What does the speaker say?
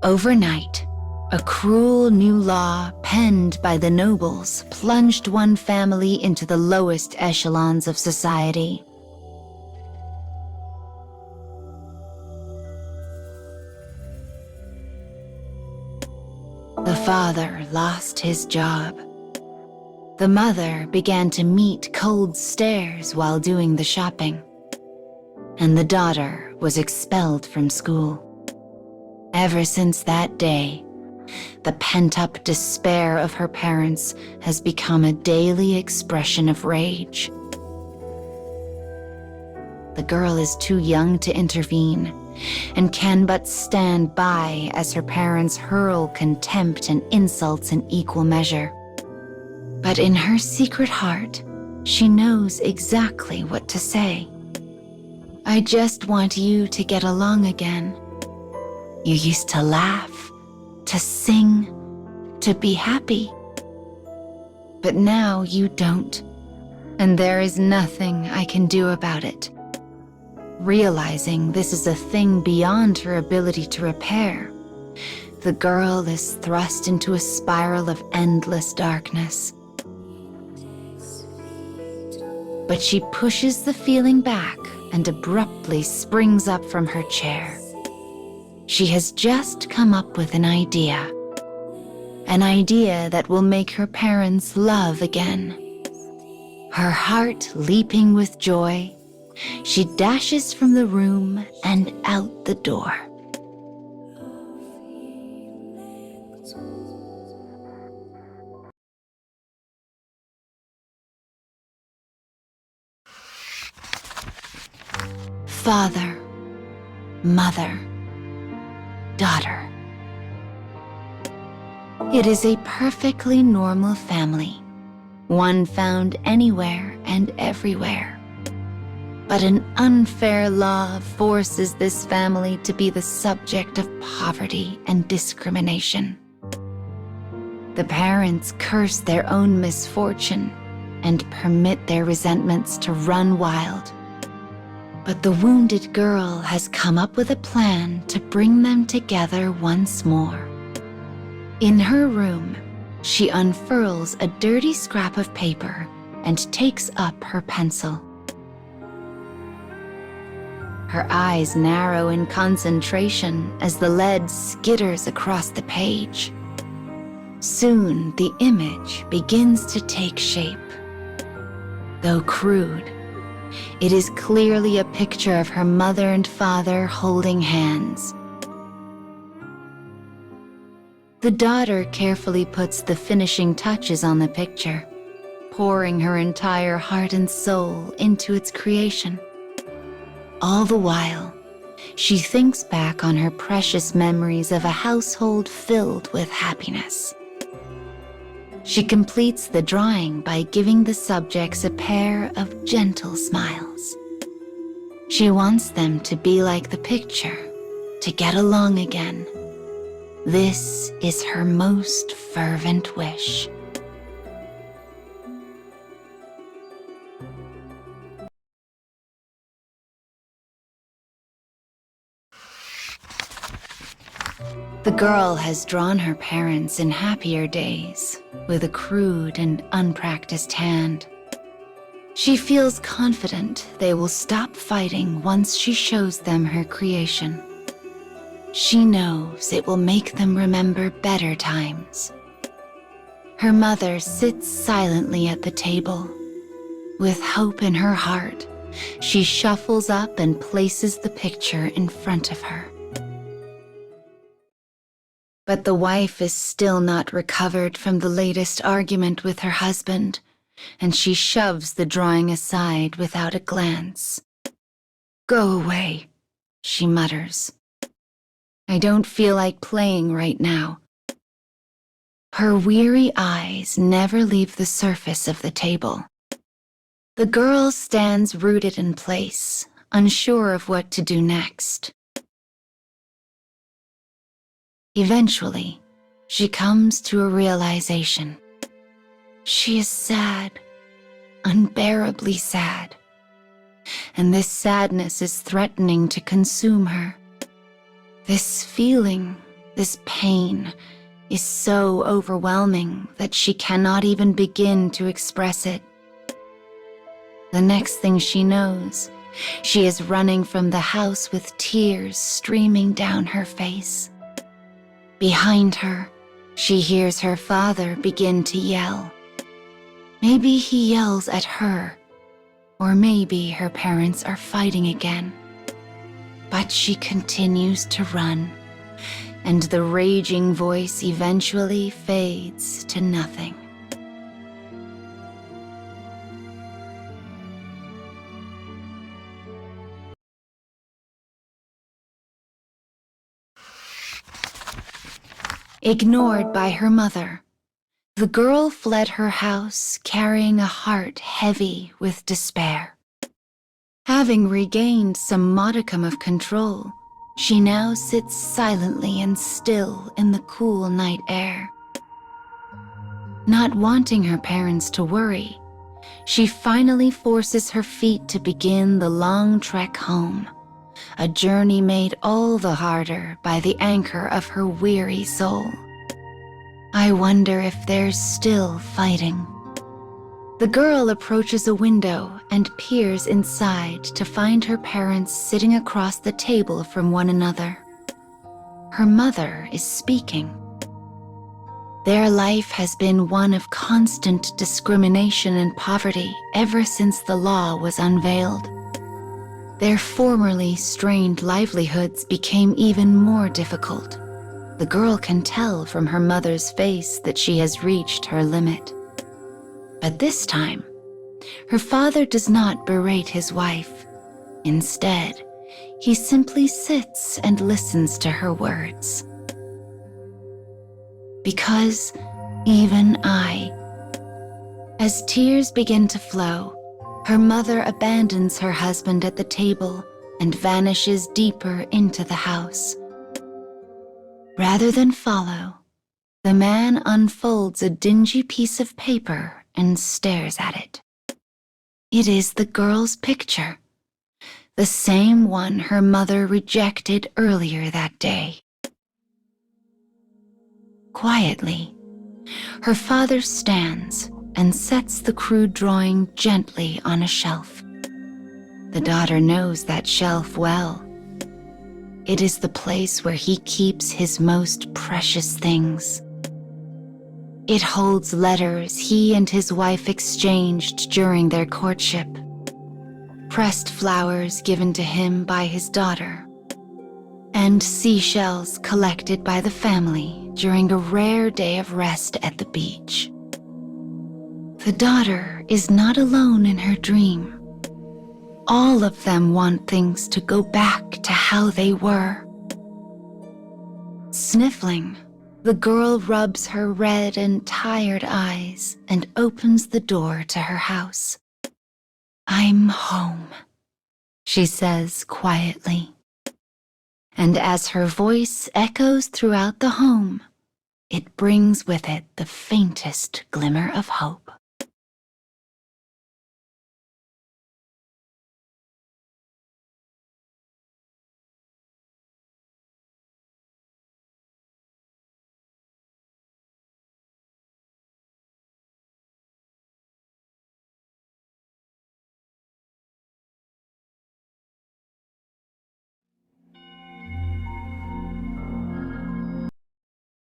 Overnight, a cruel new law penned by the nobles plunged one family into the lowest echelons of society. The father lost his job. The mother began to meet cold stares while doing the shopping. And the daughter was expelled from school. Ever since that day, the pent-up despair of her parents has become a daily expression of rage. The girl is too young to intervene and can but stand by as her parents hurl contempt and insults in equal measure. But in her secret heart, she knows exactly what to say. I just want you to get along again. You used to laugh, to sing, to be happy. But now you don't, and there is nothing I can do about it. Realizing this is a thing beyond her ability to repair, the girl is thrust into a spiral of endless darkness. But she pushes the feeling back and abruptly springs up from her chair. She has just come up with an idea that will make her parents love again. Her heart leaping with joy, she dashes from the room and out the door. Father, mother, daughter. It is a perfectly normal family, one found anywhere and everywhere. But an unfair law forces this family to be the subject of poverty and discrimination. The parents curse their own misfortune and permit their resentments to run wild. But the wounded girl has come up with a plan to bring them together once more. In her room, she unfurls a dirty scrap of paper and takes up her pencil. Her eyes narrow in concentration as the lead skitters across the page. Soon, the image begins to take shape. Though crude, it is clearly a picture of her mother and father holding hands. The daughter carefully puts the finishing touches on the picture, pouring her entire heart and soul into its creation. All the while, she thinks back on her precious memories of a household filled with happiness. She completes the drawing by giving the subjects a pair of gentle smiles. She wants them to be like the picture, to get along again. This is her most fervent wish. The girl has drawn her parents in happier days with a crude and unpracticed hand. She feels confident they will stop fighting once she shows them her creation. She knows it will make them remember better times. Her mother sits silently at the table. With hope in her heart, she shuffles up and places the picture in front of her. But the wife is still not recovered from the latest argument with her husband, and she shoves the drawing aside without a glance. "Go away," she mutters. "I don't feel like playing right now." Her weary eyes never leave the surface of the table. The girl stands rooted in place, unsure of what to do next. Eventually, she comes to a realization. She is sad, unbearably sad, and this sadness is threatening to consume her. This feeling This pain is so overwhelming that she cannot even begin to express it. The next thing she knows, she is running from the house with tears streaming down her face. Behind her, she hears her father begin to yell. Maybe he yells at her, or maybe her parents are fighting again. But she continues to run, and the raging voice eventually fades to nothing. Ignored by her mother, the girl fled her house carrying a heart heavy with despair. Having regained some modicum of control, she now sits silently and still in the cool night air. Not wanting her parents to worry, she finally forces her feet to begin the long trek home, a journey made all the harder by the anchor of her weary soul. I wonder if they're still fighting. The girl approaches a window and peers inside to find her parents sitting across the table from one another. Her mother is speaking. Their life has been one of constant discrimination and poverty ever since the law was unveiled. Their formerly strained livelihoods became even more difficult. The girl can tell from her mother's face that she has reached her limit. But this time, her father does not berate his wife. Instead, he simply sits and listens to her words. Because even I. As tears begin to flow, her mother abandons her husband at the table and vanishes deeper into the house. Rather than follow, the man unfolds a dingy piece of paper and stares at it. It is the girl's picture, the same one her mother rejected earlier that day. Quietly, her father stands and sets the crude drawing gently on a shelf. The daughter knows that shelf well. It is the place where he keeps his most precious things. It holds letters he and his wife exchanged during their courtship, pressed flowers given to him by his daughter, and seashells collected by the family during a rare day of rest at the beach. The daughter is not alone in her dream. All of them want things to go back to how they were. Sniffling, the girl rubs her red and tired eyes and opens the door to her house. "I'm home," she says quietly. And as her voice echoes throughout the home, it brings with it the faintest glimmer of hope.